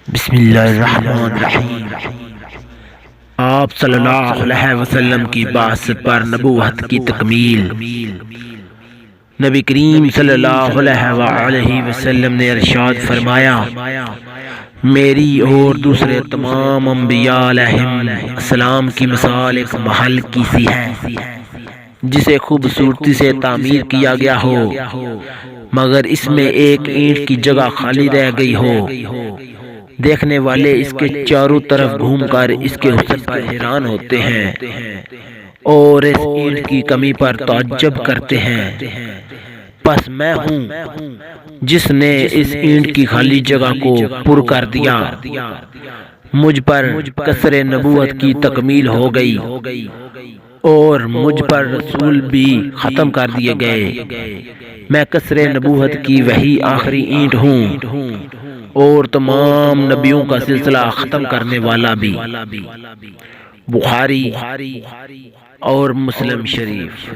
بسم اللہ الرحمن الرحیم۔ آپ صلی اللہ علیہ وسلم کی بعثت پر نبوت کی تکمیل۔ نبی کریم صلی اللہ علیہ وسلم نے ارشاد فرمایا، میری اور دوسرے تمام انبیاء علیہم السلام کی مثال ایک محل کی سی ہے جسے خوبصورتی سے تعمیر کیا گیا ہو، مگر اس میں ایک اینٹ کی جگہ خالی رہ گئی ہو۔ دیکھنے والے اس کے چاروں طرف گھوم کر اس کے حسن پر حیران ہوتے ہیں اور اس اینٹ کی کمی پر تعجب کرتے ہیں۔ پس میں ہوں جس نے اس اینٹ کی خالی جگہ کو پر کر دیا۔ مجھ پر قصر نبوت کی تکمیل ہو گئی اور مجھ پر رسول بھی ختم کر دیے گئے۔ میں قصر نبوت کی وہی آخری اینٹ ہوں اور تمام نبیوں کا سلسلہ ختم کرنے والا بھی۔ بخاری اور مسلم شریف۔